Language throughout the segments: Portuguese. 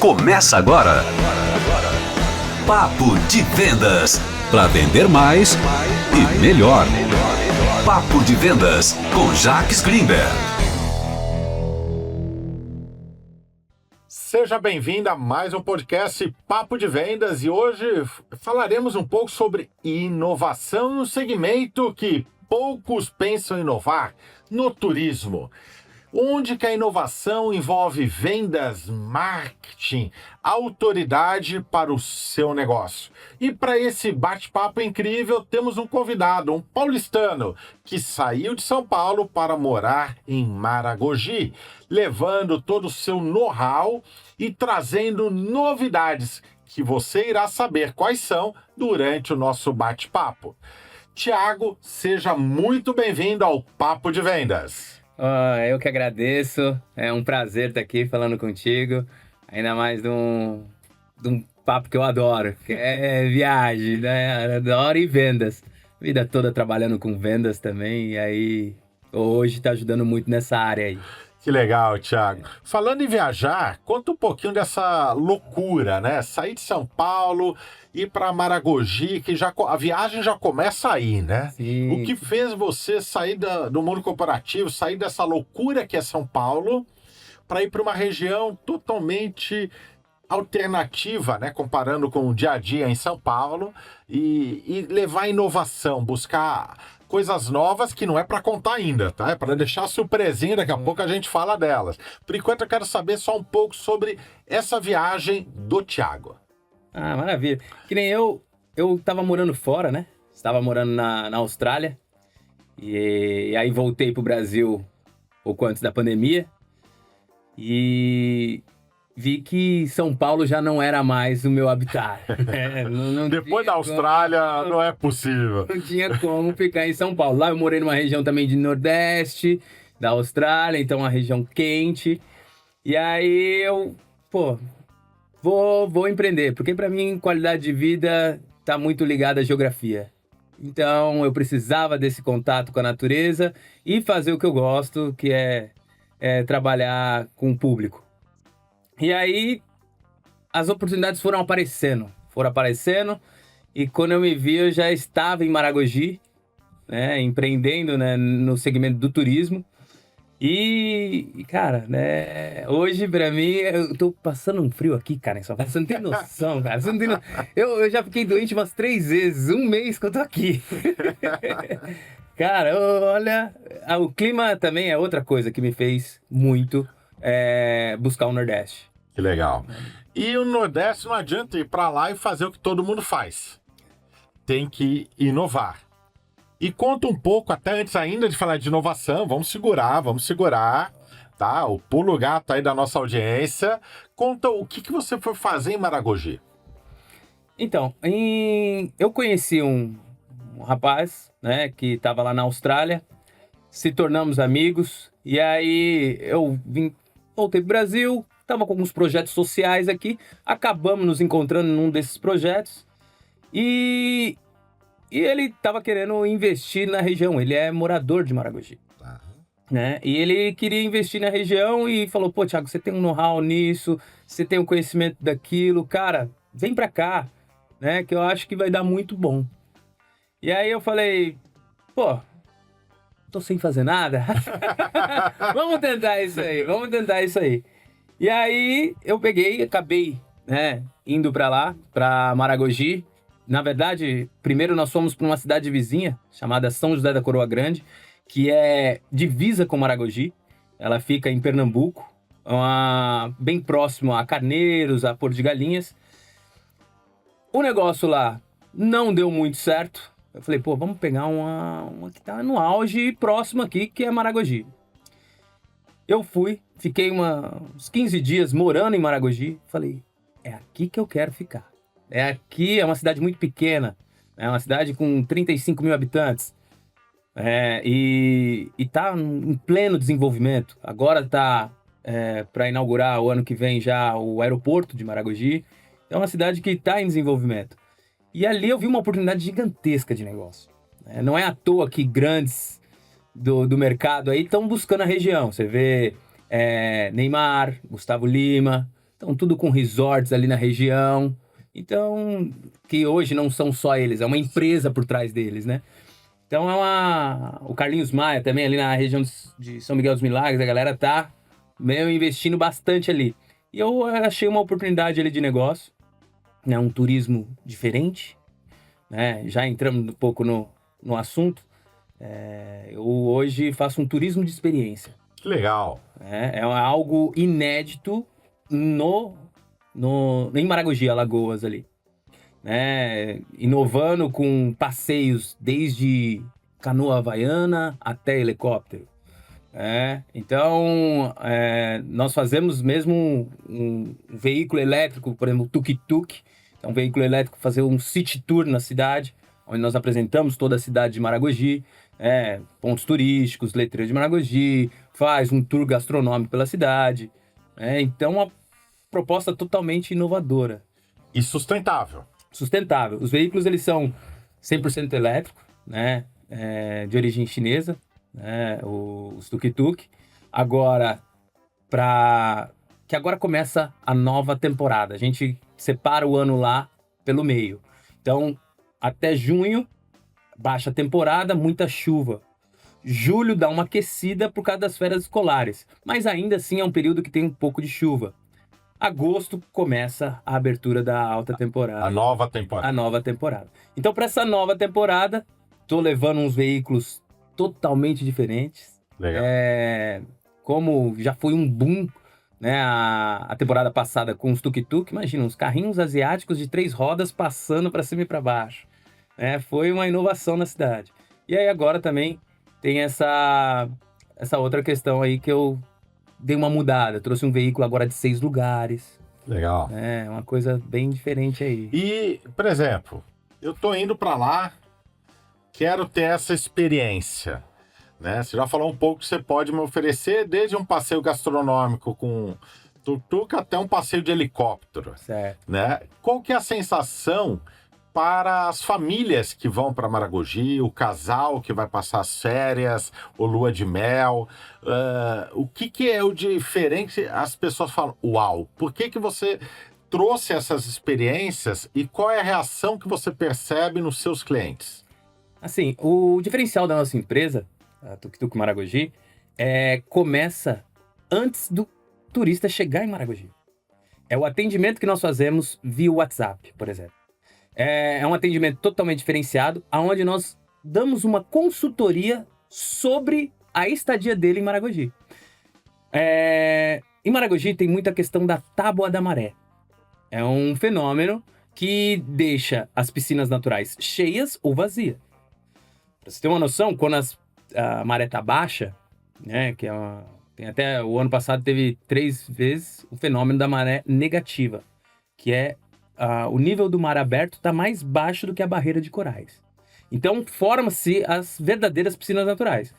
Começa agora. Papo de Vendas. Para vender mais e melhor. Papo de Vendas com Jacques Greenberg. Seja bem-vindo a mais um podcast Papo de Vendas e hoje falaremos um pouco sobre inovação no segmento que poucos pensam em inovar, no turismo. Onde que a inovação envolve vendas, marketing, autoridade para o seu negócio. E para esse bate-papo incrível, temos um convidado, um paulistano, que saiu de São Paulo para morar em Maragogi, levando todo o seu know-how e trazendo novidades que você irá saber quais são durante o nosso bate-papo. Tiago, seja muito bem-vindo ao Papo de Vendas. Eu que agradeço, é um prazer estar aqui falando contigo, ainda mais de um papo que eu adoro, que é viagem, né? Adoro e vendas, vida toda trabalhando com vendas também, e aí hoje está ajudando muito nessa área aí. Que legal, Tiago. Falando em viajar, conta um pouquinho dessa loucura, né? Sair de São Paulo, ir para Maragogi, que a viagem já começa aí, né? Sim. O que fez você sair do mundo corporativo, sair dessa loucura que é São Paulo, para ir para uma região totalmente alternativa, né? Comparando com o dia a dia em São Paulo, e levar inovação, buscar coisas novas que não é para contar ainda, tá? É para deixar surpresinha, daqui a pouco a gente fala delas. Por enquanto eu quero saber só um pouco sobre essa viagem do Tiago. Ah, maravilha. Que nem eu tava morando fora, né? Estava morando na Austrália, e aí voltei pro Brasil pouco antes da pandemia, e vi que São Paulo já não era mais o meu habitat. Depois da Austrália, não é possível. Não tinha como ficar em São Paulo. Lá eu morei numa região também de Nordeste, da Austrália, então uma região quente. E aí eu, vou empreender, porque para mim qualidade de vida tá muito ligada à geografia. Então eu precisava desse contato com a natureza e fazer o que eu gosto, que é trabalhar com o público. E aí, as oportunidades foram aparecendo, e quando eu me vi, eu já estava em Maragogi, né, empreendendo, né, no segmento do turismo. E cara, né, hoje pra mim, eu tô passando um frio aqui, cara, você não tem noção, cara, você não tem eu já fiquei doente umas 3 vezes, um mês que eu tô aqui. Cara, olha, o clima também é outra coisa que me fez muito buscar o Nordeste. Que legal. E o Nordeste não adianta ir para lá e fazer o que todo mundo faz. Tem que inovar. E conta um pouco, até antes ainda de falar de inovação, vamos segurar, tá? O pulo gato aí da nossa audiência. Conta o que você foi fazer em Maragogi. Então, eu conheci um rapaz, né, que estava lá na Austrália, se tornamos amigos, e aí eu voltei pro Brasil, estava com alguns projetos sociais aqui, acabamos nos encontrando num desses projetos, e ele estava querendo investir na região, ele é morador de Maragogi, né? E ele queria investir na região e falou, Thiago, você tem um know-how nisso, você tem um conhecimento daquilo, cara, vem pra cá, né, que eu acho que vai dar muito bom. E aí eu falei, tô sem fazer nada, vamos tentar isso aí. E aí eu acabei, né, indo pra lá, pra Maragogi. Na verdade, primeiro nós fomos para uma cidade vizinha, chamada São José da Coroa Grande, que é divisa com Maragogi. Ela fica em Pernambuco, bem próximo a Carneiros, a Porto de Galinhas. O negócio lá não deu muito certo. Eu falei, vamos pegar uma que tá no auge próximo aqui, que é Maragogi. Eu fiquei uns 15 dias morando em Maragogi. Falei, é aqui que eu quero ficar. Aqui é uma cidade muito pequena, é uma cidade com 35 mil habitantes. E tá em pleno desenvolvimento. Agora tá para inaugurar o ano que vem já o aeroporto de Maragogi. É uma cidade que está em desenvolvimento. E ali eu vi uma oportunidade gigantesca de negócio. Não é à toa que grandes do mercado aí estão buscando a região. Você vê Neymar, Gustavo Lima, Então, tudo com resorts ali na região. Então, que hoje não são só eles, é uma empresa por trás deles, né? Então, o Carlinhos Maia também, ali na região de São Miguel dos Milagres, a galera tá meio investindo bastante ali. E eu achei uma oportunidade ali de negócio, né? Um turismo diferente, né? Já entramos um pouco no assunto. Eu hoje faço um turismo de experiência. Que legal. É algo inédito em Maragogi, Alagoas ali. Né? Inovando com passeios desde canoa havaiana até helicóptero. Então, nós fazemos mesmo um veículo elétrico, por exemplo, o tuk-tuk. É um veículo elétrico, fazer um city tour na cidade, onde nós apresentamos toda a cidade de Maragogi, pontos turísticos, letreiro de Maragogi, faz um tour gastronômico pela cidade. Então, uma proposta totalmente inovadora. E sustentável. Sustentável. Os veículos, eles são 100% elétricos, né? De origem chinesa, né? Os tuk-tuk. Agora, que agora começa a nova temporada. A gente separa o ano lá pelo meio. Então, até junho, baixa temporada, muita chuva. Julho dá uma aquecida por causa das férias escolares, mas ainda assim é um período que tem um pouco de chuva. Agosto começa a abertura da alta temporada. A nova temporada. Então, para essa nova temporada, tô levando uns veículos totalmente diferentes. Legal. Como já foi um boom, né, a temporada passada com os tuk-tuk, imagina, uns carrinhos asiáticos de 3 rodas passando para cima e para baixo. Foi uma inovação na cidade. E aí agora também tem essa outra questão aí que eu dei uma mudada. Trouxe um veículo agora de 6 lugares. Legal. Uma coisa bem diferente aí. E, por exemplo, eu tô indo para lá, quero ter essa experiência, né? Você já falou um pouco que você pode me oferecer, desde um passeio gastronômico com tuk-tuk até um passeio de helicóptero. Certo. Né? Qual que é a sensação para as famílias que vão para Maragogi, o casal que vai passar as férias, o lua de mel? O que é o diferente? As pessoas falam, uau, por que você trouxe essas experiências e qual é a reação que você percebe nos seus clientes? Assim, o diferencial da nossa empresa, a Tuk-Tuk Maragogi, começa antes do turista chegar em Maragogi. É o atendimento que nós fazemos via WhatsApp, por exemplo. É um atendimento totalmente diferenciado, onde nós damos uma consultoria sobre a estadia dele em Maragogi. Em Maragogi tem muita questão da tábua da maré. É um fenômeno que deixa as piscinas naturais cheias ou vazias. Pra você ter uma noção, quando a maré tá baixa, né, tem até o ano passado teve 3 vezes o fenômeno da maré negativa, que é o nível do mar aberto está mais baixo do que a barreira de corais. Então, forma-se as verdadeiras piscinas naturais.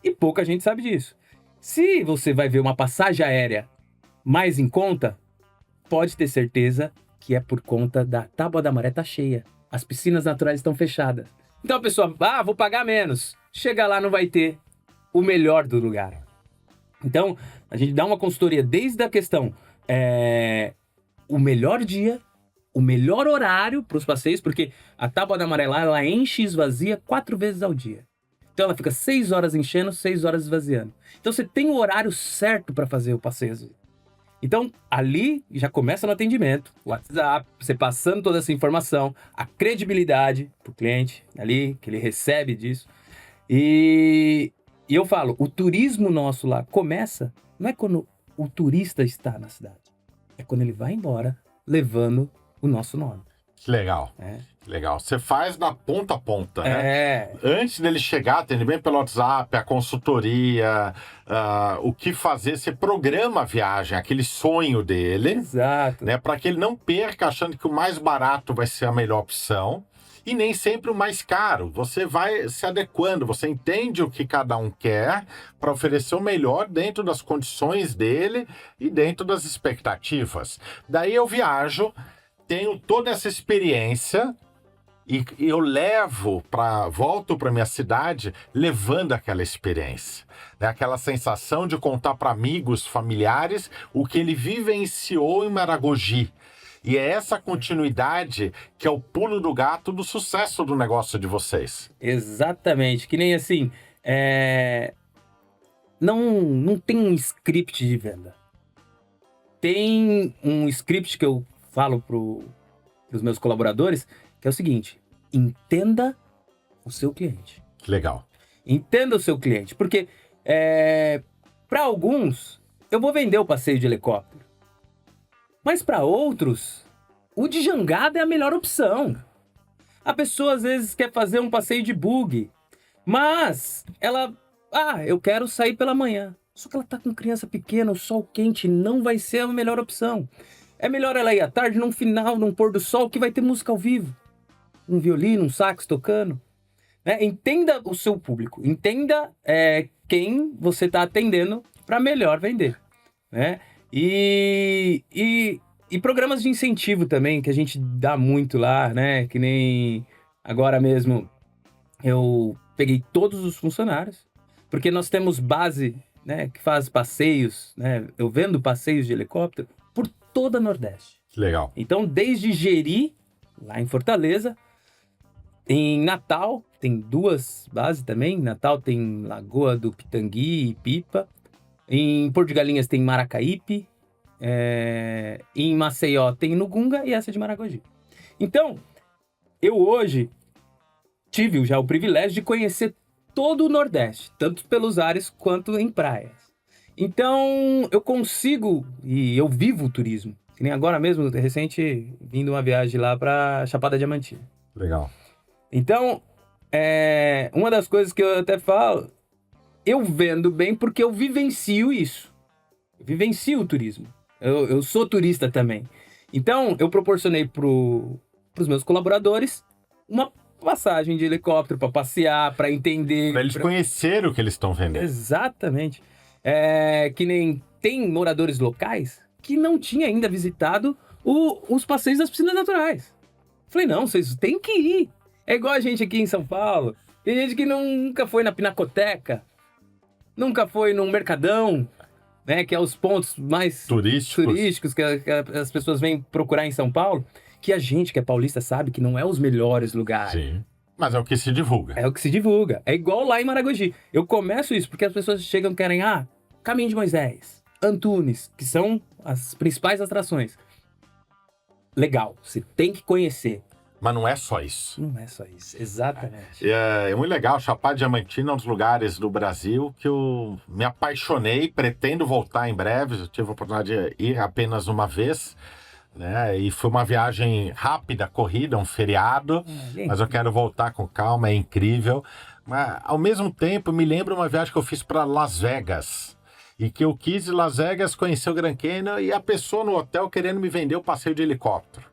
E pouca gente sabe disso. Se você vai ver uma passagem aérea mais em conta, pode ter certeza que é por conta da tábua da maré tá cheia. As piscinas naturais estão fechadas. Então a pessoa, vou pagar menos. Chega lá, não vai ter o melhor do lugar. Então, a gente dá uma consultoria desde a questão, o melhor dia, o melhor horário para os passeios, porque a tábua da maré lá, ela enche e esvazia 4 vezes ao dia. Então ela fica 6 horas enchendo, 6 horas esvaziando. Então você tem o horário certo para fazer o passeio. Então ali já começa no atendimento, o WhatsApp, você passando toda essa informação, a credibilidade para o cliente ali, que ele recebe disso. E eu falo, o turismo nosso lá começa, não é quando o turista está na cidade, é quando ele vai embora levando o nosso nome. Que legal. Que legal. Você faz da ponta a ponta, né? Antes dele chegar, atendimento pelo WhatsApp, a consultoria, o que fazer, você programa a viagem, aquele sonho dele. Exato. Né? Para que ele não perca achando que o mais barato vai ser a melhor opção. E nem sempre o mais caro. Você vai se adequando, você entende o que cada um quer para oferecer o melhor dentro das condições dele e dentro das expectativas. Daí eu viajo, tenho toda essa experiência, E eu volto para minha cidade levando aquela experiência, né? Aquela sensação de contar para amigos, familiares, o que ele vivenciou em Maragogi. E é essa continuidade que é o pulo do gato do sucesso do negócio de vocês. Exatamente, que nem assim, não tem um script de venda. Tem um script que eu falo pros meus colaboradores, que é o seguinte: entenda o seu cliente. Que legal. Entenda o seu cliente, porque para alguns eu vou vender o passeio de helicóptero, mas para outros o de jangada é a melhor opção. A pessoa às vezes quer fazer um passeio de buggy, mas eu quero sair pela manhã. Só que ela tá com criança pequena, o sol quente não vai ser a melhor opção. É melhor ela ir à tarde, num final, num pôr do sol, que vai ter música ao vivo. Um violino, um sax tocando. Né? Entenda o seu público. Entenda quem você está atendendo para melhor vender. Né? E programas de incentivo também, que a gente dá muito lá, né? Que nem agora mesmo eu peguei todos os funcionários, porque nós temos base, né, que faz passeios, né? Eu vendo passeios de helicóptero por toda a Nordeste. Legal. Então, desde Jeri, lá em Fortaleza, em Natal, tem 2 bases também. Em Natal tem Lagoa do Pitangui e Pipa. Em Porto de Galinhas tem Maracaípe. Em Maceió tem Nugunga e essa de Maragogi. Então, eu hoje tive já o privilégio de conhecer todo o Nordeste, tanto pelos ares quanto em praias. Então, eu consigo, e eu vivo o turismo. Que nem agora mesmo, recente, vindo uma viagem lá para Chapada Diamantina. Legal. Então, uma das coisas que eu até falo, eu vendo bem porque eu vivencio isso. Eu vivencio o turismo. Eu sou turista também. Então, eu proporcionei pros meus colaboradores uma passagem de helicóptero para passear, para entender... Para eles conhecerem o que eles estão vendendo. Exatamente. Que nem tem moradores locais que não tinham ainda visitado os passeios das piscinas naturais. Falei, não, vocês têm que ir. É igual a gente aqui em São Paulo. Tem gente que nunca foi na Pinacoteca, nunca foi num Mercadão, né, que é os pontos mais turísticos que as pessoas vêm procurar em São Paulo, que a gente que é paulista sabe que não é os melhores lugares. Sim, mas é o que se divulga. É o que se divulga. É igual lá em Maragogi. Eu começo isso porque as pessoas chegam e querem, Caminho de Moisés, Antunes, que são as principais atrações. Legal, você tem que conhecer. Mas não é só isso. Não é só isso, exatamente. É muito legal, Chapada Diamantina é um dos lugares do Brasil que eu me apaixonei, pretendo voltar em breve. Eu tive a oportunidade de ir apenas uma vez, né? E foi uma viagem rápida, corrida, um feriado, mas eu quero voltar com calma, é incrível. Mas, ao mesmo tempo, me lembro uma viagem que eu fiz para Las Vegas. E que eu quis em Las Vegas conhecer o Grand Canyon e a pessoa no hotel querendo me vender o passeio de helicóptero.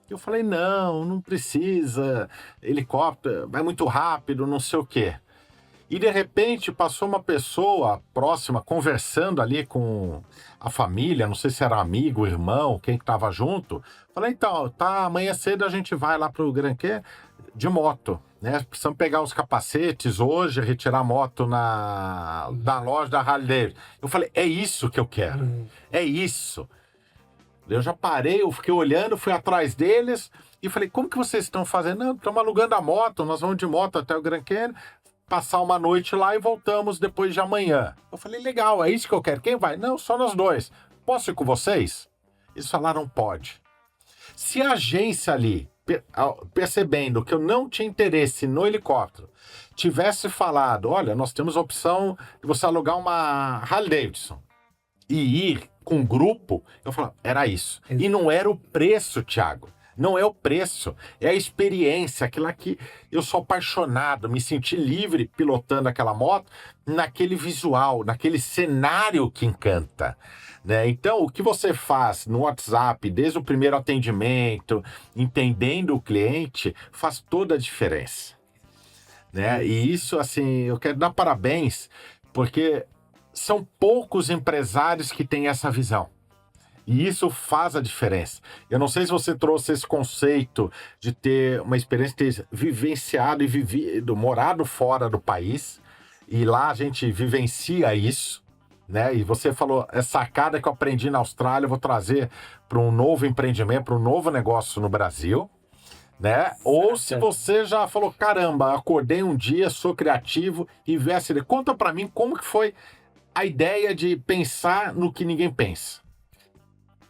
Eu falei, não precisa, helicóptero, vai muito rápido, não sei o quê. E de repente passou uma pessoa próxima, conversando ali com a família, não sei se era amigo, irmão, quem estava junto. Falei, então, amanhã cedo a gente vai lá para o Grand Canyon de moto, né? Precisamos pegar os capacetes hoje, retirar a moto da loja da Harley Davidson. Eu falei, é isso que eu quero, é isso. Eu já parei, eu fiquei olhando, fui atrás deles e falei, como que vocês estão fazendo? Não, estamos alugando a moto, nós vamos de moto até o Grand Canyon, passar uma noite lá e voltamos depois de amanhã. Eu falei, legal, é isso que eu quero. Quem vai? Não, só nós dois. Posso ir com vocês? Eles falaram, pode. Se a agência ali, percebendo que eu não tinha interesse no helicóptero, tivesse falado, olha, nós temos a opção de você alugar uma Harley Davidson e ir com um grupo, eu falava, era isso. E não era o preço, Thiago. Não é o preço, é a experiência, aquilo que eu sou apaixonado, me senti livre pilotando aquela moto, naquele visual, naquele cenário que encanta. Né? Então, o que você faz no WhatsApp, desde o primeiro atendimento, entendendo o cliente, faz toda a diferença. Né? E isso, assim, eu quero dar parabéns, porque são poucos empresários que têm essa visão. E isso faz a diferença. Eu não sei se você trouxe esse conceito de ter uma experiência, ter vivenciado e vivido, morado fora do país, e lá a gente vivencia isso, né? E você falou, é sacada que eu aprendi na Austrália, eu vou trazer para um novo empreendimento, para um novo negócio no Brasil, né? Ou se você já falou, caramba, acordei um dia, sou criativo e vi essa ideia. Conta para mim como que foi a ideia de pensar no que ninguém pensa.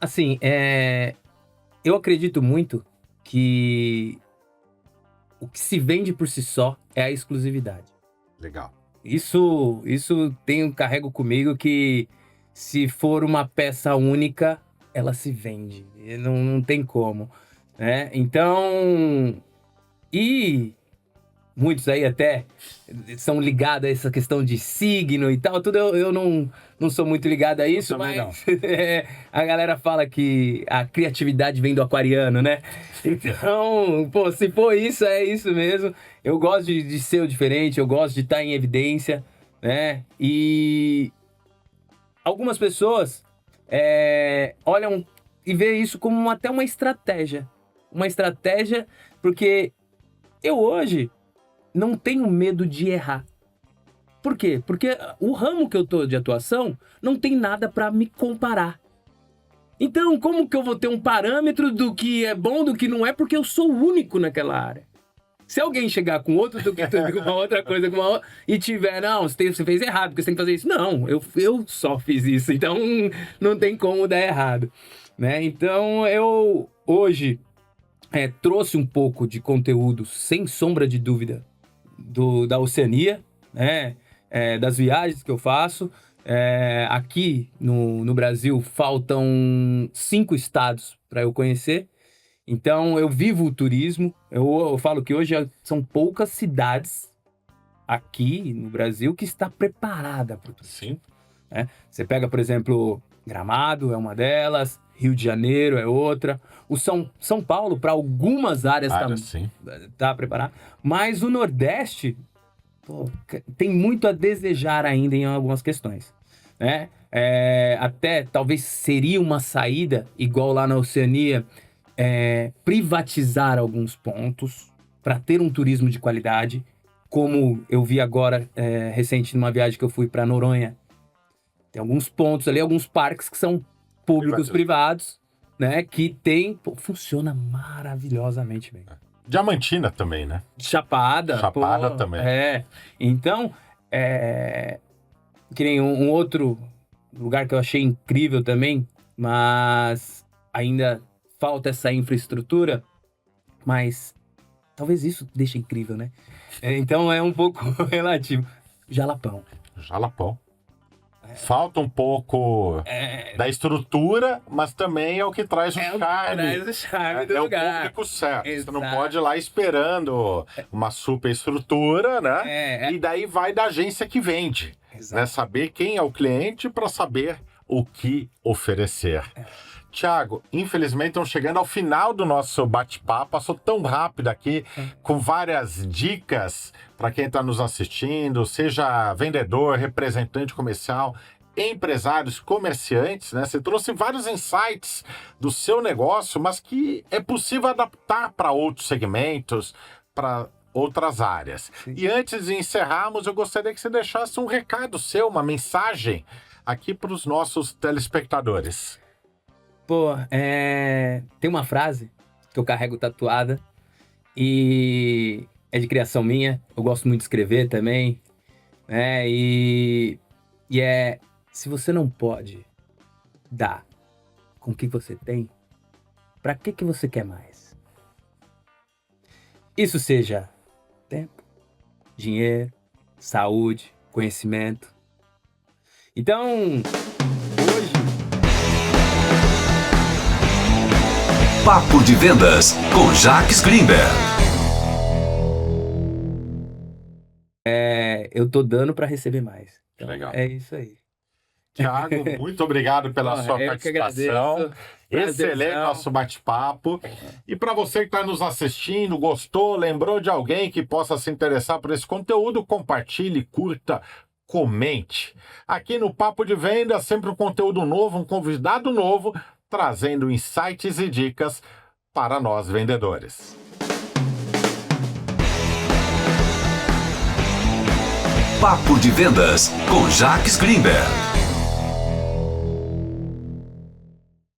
Assim, eu acredito muito que o que se vende por si só é a exclusividade. Legal. Isso carrego comigo que se for uma peça única, ela se vende. Não tem como, né? Então, e muitos aí até são ligados a essa questão de signo e tal, tudo eu não sou muito ligado a isso, mas a galera fala que a criatividade vem do aquariano, né? Então, pô, se for isso, é isso mesmo. Eu gosto de ser o diferente, eu gosto de estar em evidência, né? E algumas pessoas olham e vê isso como até uma estratégia. Uma estratégia porque eu hoje não tenho medo de errar. Por quê? Porque o ramo que eu tô de atuação não tem nada para me comparar. Então, como que eu vou ter um parâmetro do que é bom, do que não é, porque eu sou o único naquela área? Se alguém chegar com outro, com uma outra coisa, com uma outra, e tiver, não, você fez errado, porque você tem que fazer isso. Não, eu só fiz isso, então não tem como dar errado, né? Então, eu hoje trouxe um pouco de conteúdo, sem sombra de dúvida, da Oceania, né? Das viagens que eu faço. Aqui no Brasil faltam 5 estados para eu conhecer. Então eu vivo o turismo. Eu falo que hoje são poucas cidades aqui no Brasil que está preparada para o turismo. Sim. Você pega, por exemplo, Gramado é uma delas, Rio de Janeiro é outra. O São Paulo, para algumas áreas, tá preparado. Mas o Nordeste tem muito a desejar ainda em algumas questões, né? Até talvez seria uma saída, igual lá na Oceania, privatizar alguns pontos para ter um turismo de qualidade, como eu vi agora recente numa viagem que eu fui para Noronha. Tem alguns pontos ali, alguns parques que são públicos, privados, né? Que funciona maravilhosamente bem. Diamantina também, né? Chapada também. Então, que nem um outro lugar que eu achei incrível também, mas ainda falta essa infraestrutura, mas talvez isso deixe incrível, né? Então é um pouco relativo. Jalapão. Falta um pouco da estrutura, mas também é o que traz o charme. Traz o charme do lugar. É o público certo. Exato. Você não pode ir lá esperando uma super estrutura, né? E daí vai da agência que vende. Né? Saber quem é o cliente para saber o que oferecer. Thiago, infelizmente estamos chegando ao final do nosso bate-papo. Passou tão rápido aqui, com várias dicas para quem está nos assistindo, seja vendedor, representante comercial, empresários, comerciantes, né? Você trouxe vários insights do seu negócio, mas que é possível adaptar para outros segmentos, para outras áreas. Sim. E antes de encerrarmos, eu gostaria que você deixasse um recado seu, uma mensagem aqui para os nossos telespectadores. Pô, tem uma frase que eu carrego tatuada e é de criação minha. Eu gosto muito de escrever também, né? E se você não pode dar com o que você tem, pra que você quer mais? Isso seja tempo, dinheiro, saúde, conhecimento. Então, Papo de Vendas com Jacques Greenberg. Eu tô dando para receber mais. Então, legal. É isso aí. Thiago, muito obrigado pela sua participação. Excelente nosso bate-papo. E para você que está nos assistindo, gostou, lembrou de alguém que possa se interessar por esse conteúdo, compartilhe, curta, comente. Aqui no Papo de Vendas, sempre um conteúdo novo, um convidado novo, trazendo insights e dicas para nós vendedores. Papo de Vendas com Jacques Greenberg.